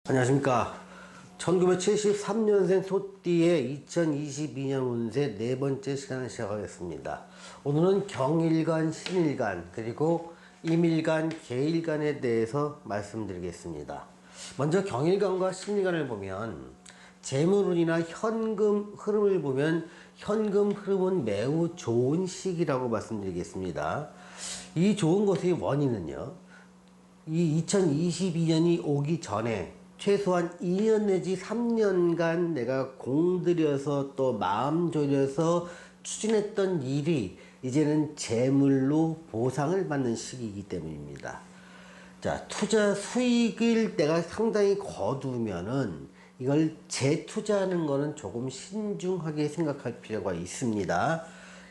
안녕하십니까. 1973년생 소띠의 2022년 운세 네 번째 시간을 시작하겠습니다. 오늘은 경일간, 신일간, 그리고 임일간, 계일간에 대해서 말씀드리겠습니다. 먼저 경일간과 신일간을 보면 재물운이나 현금 흐름을 보면 현금 흐름은 매우 좋은 시기라고 말씀드리겠습니다. 이 좋은 것의 원인은요, 이 2022년이 오기 전에 최소한 2년 내지 3년간 내가 공들여서 또 마음 졸여서 추진했던 일이 이제는 재물로 보상을 받는 시기이기 때문입니다. 자, 투자 수익을 내가 상당히 거두면은 이걸 재투자하는 거는 조금 신중하게 생각할 필요가 있습니다.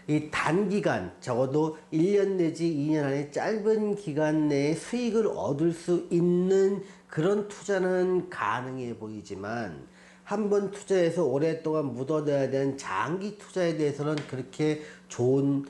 이 단기간, 적어도 1년 내지 2년 안에 짧은 기간 내에 수익을 얻을 수 있는 그런 투자는 가능해 보이지만, 한번 투자해서 오랫동안 묻어둬야 되는 장기 투자에 대해서는 그렇게 좋은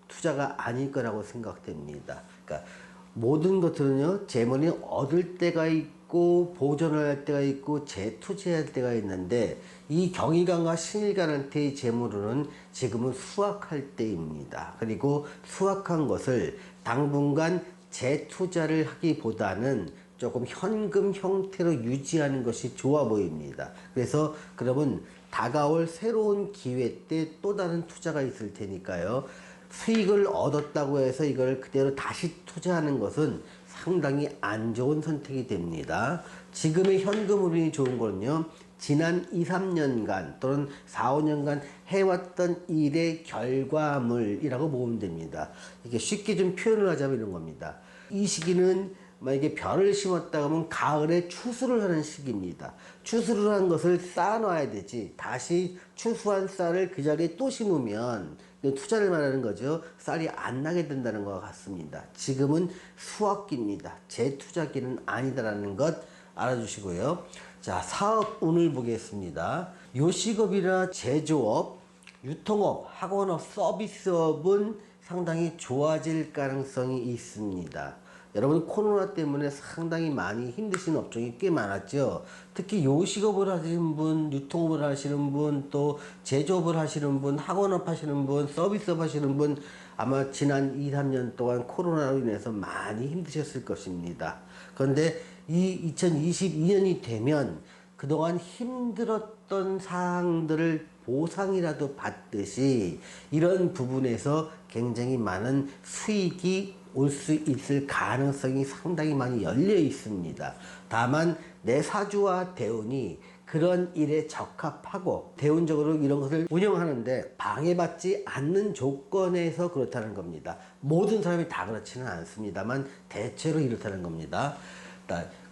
투자가 아닐 거라고 생각됩니다. 그러니까 모든 것들은요, 재물이 얻을 때가 있고 보존을 할 때가 있고 재투자할 때가 있는데, 이 경일간과 신일간한테의 재물은 지금은 수확할 때입니다. 그리고 수확한 것을 당분간 재투자를 하기보다는 조금 현금 형태로 유지하는 것이 좋아 보입니다. 그래서 그러면 다가올 새로운 기회 때 또 다른 투자가 있을 테니까요, 수익을 얻었다고 해서 이걸 그대로 다시 투자하는 것은 상당히 안 좋은 선택이 됩니다. 지금의 현금 흐름이 좋은 거는요, 지난 2, 3년간 또는 4, 5년간 해왔던 일의 결과물이라고 보면 됩니다. 이게 쉽게 좀 표현을 하자면 이런 겁니다. 이 시기는 만약에 벼를 심었다 하면 가을에 추수를 하는 시기입니다. 추수를 한 것을 쌓아놔야 되지, 다시 추수한 쌀을 그 자리에 또 심으면 이건 투자를 말하는 거죠. 쌀이 안 나게 된다는 것과 같습니다. 지금은 수확기입니다. 재투자기는 아니다라는 것 알아주시고요. 자, 사업운을 보겠습니다. 요식업이나 제조업, 유통업, 학원업, 서비스업은 상당히 좋아질 가능성이 있습니다. 여러분, 코로나 때문에 상당히 많이 힘드신 업종이 꽤 많았죠. 특히 요식업을 하시는 분, 유통업을 하시는 분, 또 제조업을 하시는 분, 학원업 하시는 분, 서비스업 하시는 분, 아마 지난 2, 3년 동안 코로나로 인해서 많이 힘드셨을 것입니다. 그런데 이 2022년이 되면 그동안 힘들었던 사항들을 보상이라도 받듯이 이런 부분에서 굉장히 많은 수익이 올 수 있을 가능성이 상당히 많이 열려 있습니다. 다만 내 사주와 대운이 그런 일에 적합하고 대운적으로 이런 것을 운영하는데 방해받지 않는 조건에서 그렇다는 겁니다. 모든 사람이 다 그렇지는 않습니다만 대체로 이렇다는 겁니다.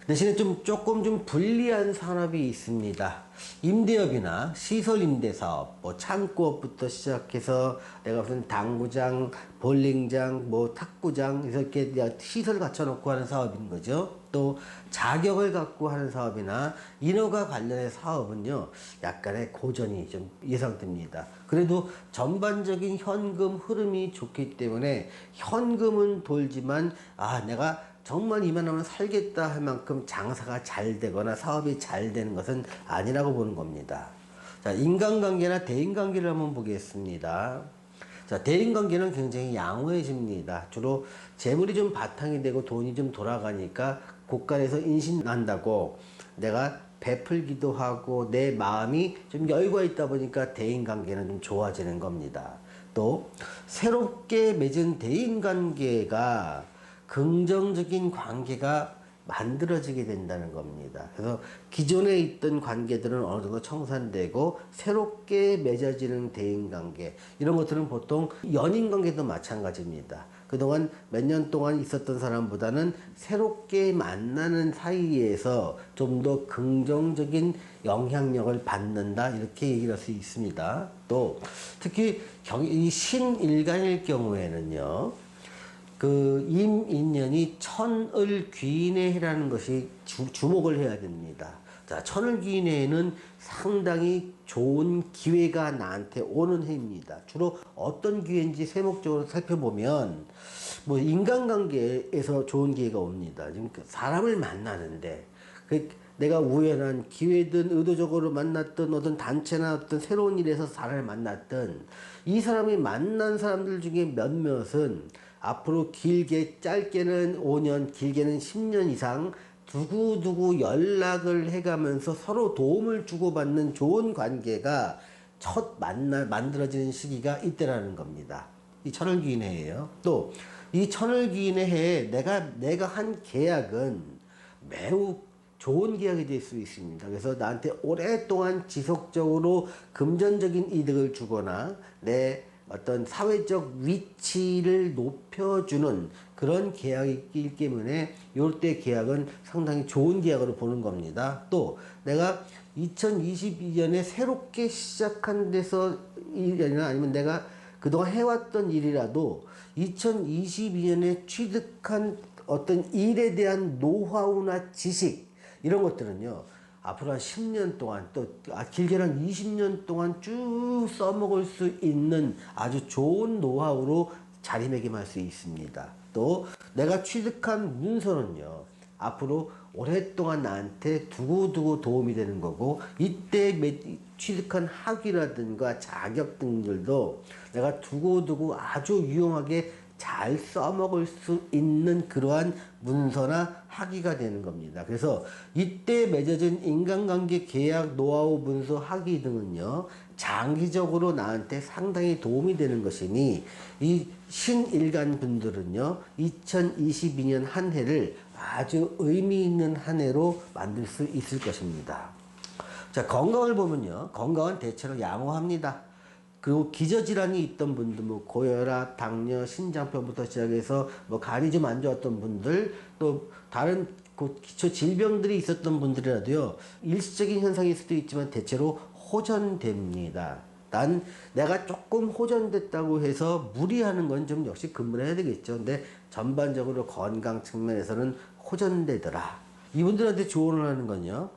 대신에 조금 좀 불리한 산업이 있습니다. 임대업이나 시설 임대 사업, 뭐 창고업부터 시작해서 내가 무슨 당구장, 볼링장, 뭐 탁구장 이렇게 시설 갖춰놓고 하는 사업인 거죠. 또 자격을 갖고 하는 사업이나 인허가 관련의 사업은요, 약간의 고전이 좀 예상됩니다. 그래도 전반적인 현금 흐름이 좋기 때문에 현금은 돌지만, 내가 정말 이만하면 살겠다 할 만큼 장사가 잘 되거나 사업이 잘 되는 것은 아니라고 보는 겁니다. 자, 인간관계나 대인관계를 한번 보겠습니다. 자, 대인관계는 굉장히 양호해집니다. 주로 재물이 좀 바탕이 되고 돈이 좀 돌아가니까 곳간에서 인신난다고 내가 베풀기도 하고 내 마음이 좀 여유가 있다 보니까 대인관계는 좀 좋아지는 겁니다. 또 새롭게 맺은 대인관계가 긍정적인 관계가 만들어지게 된다는 겁니다. 그래서 기존에 있던 관계들은 어느 정도 청산되고 새롭게 맺어지는 대인관계, 이런 것들은 보통 연인관계도 마찬가지입니다. 그동안 몇 년 동안 있었던 사람보다는 새롭게 만나는 사이에서 좀 더 긍정적인 영향력을 받는다, 이렇게 얘기할 수 있습니다. 또 특히 이 신일간일 경우에는요, 그 임인년이 천을귀인의 해라는 것이 주목을 해야 됩니다. 자, 천을귀인의 해는 상당히 좋은 기회가 나한테 오는 해입니다. 주로 어떤 기회인지 세목적으로 살펴보면, 뭐 인간관계에서 좋은 기회가 옵니다. 지금 사람을 만나는데 내가 우연한 기회든 의도적으로 만났던 어떤 단체나 어떤 새로운 일에서 사람을 만났던 이 사람이 만난 사람들 중에 몇몇은 앞으로 길게 짧게는 5년 길게는 10년 이상 두고두고 연락을 해가면서 서로 도움을 주고받는 좋은 관계가 만들어지는 시기가 이때라는 겁니다. 이 천을기인의 해예요. 또 이 천을기인의 해에 내가 한 계약은 매우 좋은 계약이 될 수 있습니다. 그래서 나한테 오랫동안 지속적으로 금전적인 이득을 주거나 내 어떤 사회적 위치를 높여주는 그런 계약이기 때문에 이때 계약은 상당히 좋은 계약으로 보는 겁니다. 또 내가 2022년에 새롭게 시작한 데서 일이나 아니면 내가 그동안 해왔던 일이라도 2022년에 취득한 어떤 일에 대한 노하우나 지식 이런 것들은요 앞으로 한 10년 동안 또 길게는 한 20년 동안 쭉 써먹을 수 있는 아주 좋은 노하우로 자리매김할 수 있습니다. 또 내가 취득한 문서는요 앞으로 오랫동안 나한테 두고두고 도움이 되는 거고 이때 취득한 학위라든가 자격 등들도 내가 두고두고 아주 유용하게 잘 써먹을 수 있는 그러한 문서나 학위가 되는 겁니다. 그래서 이때 맺어진 인간관계 계약, 노하우, 문서, 학위 등은요 장기적으로 나한테 상당히 도움이 되는 것이니 이 신일간 분들은요 2022년 한 해를 아주 의미 있는 한 해로 만들 수 있을 것입니다. 자, 건강을 보면요 건강은 대체로 양호합니다. 그리고 기저질환이 있던 분들, 뭐 고혈압, 당뇨, 신장병부터 시작해서 뭐 간이 좀 안 좋았던 분들, 또 다른 기초 질병들이 있었던 분들이라도요 일시적인 현상일 수도 있지만 대체로 호전됩니다. 내가 조금 호전됐다고 해서 무리하는 건 좀 역시 근무해야 되겠죠. 근데 전반적으로 건강 측면에서는 호전되더라. 이분들한테 조언을 하는 건요.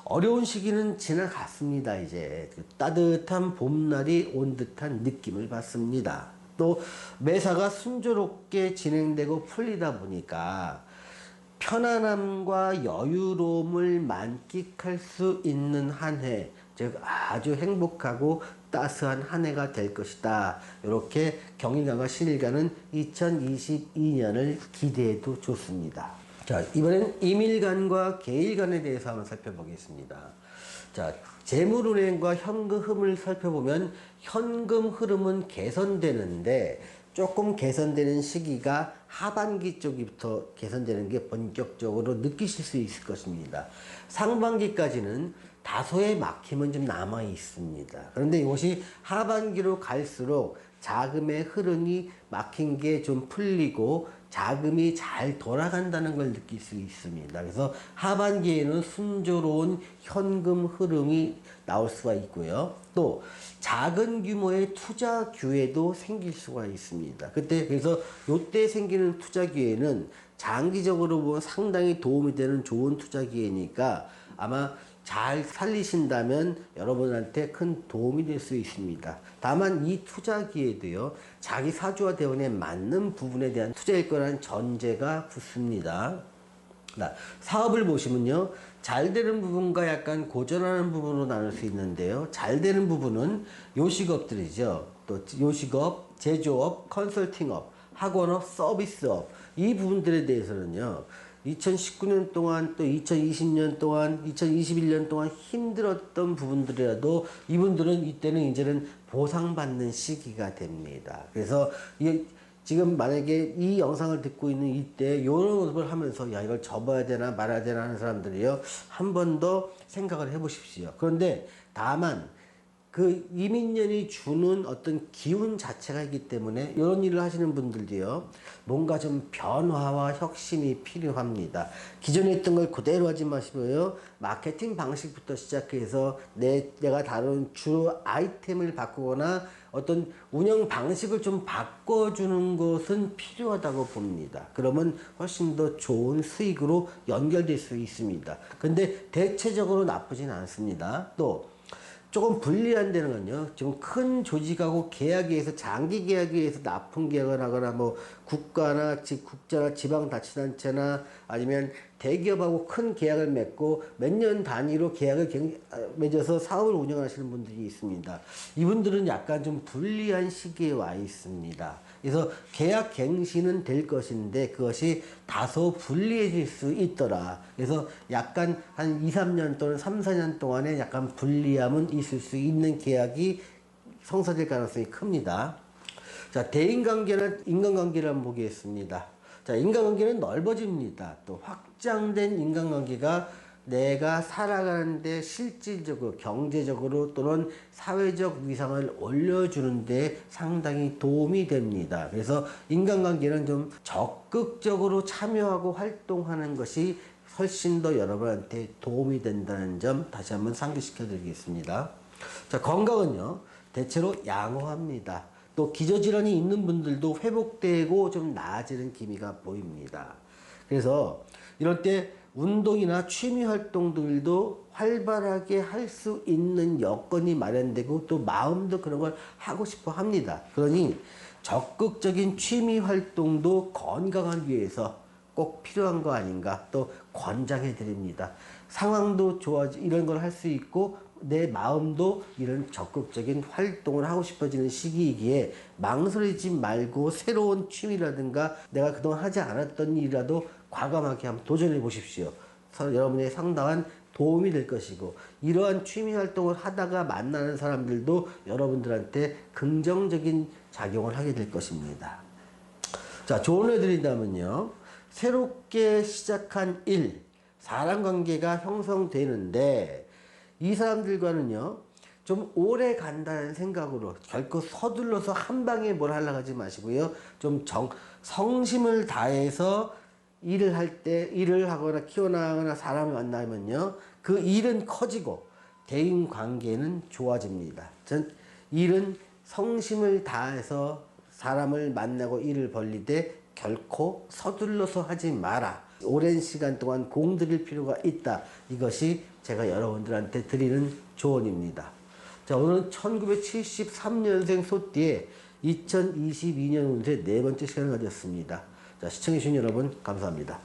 어려운 시기는 지나갔습니다. 이제 따뜻한 봄날이 온 듯한 느낌을 받습니다. 또 매사가 순조롭게 진행되고 풀리다 보니까 편안함과 여유로움을 만끽할 수 있는 한 해, 즉 아주 행복하고 따스한 한 해가 될 것이다. 이렇게 경일관과 신일관은 2022년을 기대해도 좋습니다. 자, 이번엔 임일관과 계일관에 대해서 한번 살펴보겠습니다. 자, 재물운행과 현금 흐름을 살펴보면 현금 흐름은 개선되는데 조금 개선되는 시기가 하반기 쪽부터 개선되는 게 본격적으로 느끼실 수 있을 것입니다. 상반기까지는 다소의 막힘은 좀 남아 있습니다. 그런데 이것이 하반기로 갈수록 자금의 흐름이 막힌 게 좀 풀리고 자금이 잘 돌아간다는 걸 느낄 수 있습니다. 그래서 하반기에는 순조로운 현금 흐름이 나올 수가 있고요. 또 작은 규모의 투자 기회도 생길 수가 있습니다. 그래서 이때 생기는 투자 기회는 장기적으로 보면 상당히 도움이 되는 좋은 투자 기회니까 아마 잘 살리신다면 여러분한테 큰 도움이 될 수 있습니다. 다만 이 투자 기회도요 자기 사주와 대운에 맞는 부분에 대한 투자일 거라는 전제가 붙습니다. 사업을 보시면요 잘 되는 부분과 약간 고전하는 부분으로 나눌 수 있는데요, 잘 되는 부분은 요식업들이죠. 또 요식업, 제조업, 컨설팅업, 학원업, 서비스업, 이 부분들에 대해서는요 2019년 동안 또 2020년 동안 2021년 동안 힘들었던 부분들이라도 이분들은 이때는 이제는 보상받는 시기가 됩니다. 그래서 지금 만약에 이 영상을 듣고 있는 이때 이런 것을 하면서 야 이걸 접어야 되나 말아야 되나 하는 사람들이요 한 번 더 생각을 해 보십시오. 그런데 다만 그 이민년이 주는 어떤 기운 자체가 있기 때문에 이런 일을 하시는 분들도요 뭔가 좀 변화와 혁신이 필요합니다. 기존에 있던 걸 그대로 하지 마시고요 마케팅 방식부터 시작해서 내가 다루는 주 아이템을 바꾸거나 어떤 운영 방식을 좀 바꿔주는 것은 필요하다고 봅니다. 그러면 훨씬 더 좋은 수익으로 연결될 수 있습니다. 근데 대체적으로 나쁘진 않습니다. 또 조금 불리한다는 건요. 지금 큰 조직하고 계약에 의해서 장기 계약에 의해서 납품 계약을 하거나 뭐 국가나 국가나 지방자치단체나 아니면 대기업하고 큰 계약을 맺고 몇 년 단위로 계약을 맺어서 사업을 운영하시는 분들이 있습니다. 이분들은 약간 좀 불리한 시기에 와 있습니다. 그래서 계약 갱신은 될 것인데 그것이 다소 불리해질 수 있더라. 그래서 약간 한 2, 3년 또는 3, 4년 동안에 약간 불리함은 있을 수 있는 계약이 성사될 가능성이 큽니다. 자, 대인관계나 인간관계를 한번 보겠습니다. 자, 인간관계는 넓어집니다. 또 확장된 인간관계가 내가 살아가는데 실질적으로 경제적으로 또는 사회적 위상을 올려주는데 상당히 도움이 됩니다. 그래서 인간관계는 좀 적극적으로 참여하고 활동하는 것이 훨씬 더 여러분한테 도움이 된다는 점 다시 한번 상기시켜 드리겠습니다. 자, 건강은요 대체로 양호합니다. 또 기저질환이 있는 분들도 회복되고 좀 나아지는 기미가 보입니다. 그래서 이럴 때 운동이나 취미 활동들도 활발하게 할 수 있는 여건이 마련되고 또 마음도 그런 걸 하고 싶어 합니다. 그러니 적극적인 취미 활동도 건강을 위해서 꼭 필요한 거 아닌가 또 권장해 드립니다. 상황도 좋아지 이런 걸 할 수 있고 내 마음도 이런 적극적인 활동을 하고 싶어지는 시기이기에 망설이지 말고 새로운 취미라든가 내가 그동안 하지 않았던 일이라도 과감하게 한번 도전해 보십시오. 여러분의 상당한 도움이 될 것이고 이러한 취미 활동을 하다가 만나는 사람들도 여러분들한테 긍정적인 작용을 하게 될 것입니다. 자, 조언해 드린다면요. 새롭게 시작한 일, 사람 관계가 형성되는데 이 사람들과는요 좀 오래 간다는 생각으로 결코 서둘러서 한 방에 뭘 하려고 하지 마시고요. 좀 성심을 다해서 일을 할 때 일을 하거나 키워나가거나 사람을 만나면요 그 일은 커지고 대인 관계는 좋아집니다. 전 일은 성심을 다해서 사람을 만나고 일을 벌리되 결코 서둘러서 하지 마라. 오랜 시간 동안 공들일 필요가 있다. 이것이 제가 여러분들한테 드리는 조언입니다. 자, 오늘은 1973년생 소띠의 2022년 운세 네 번째 시간을 가졌습니다. 자, 시청해주신 여러분 감사합니다.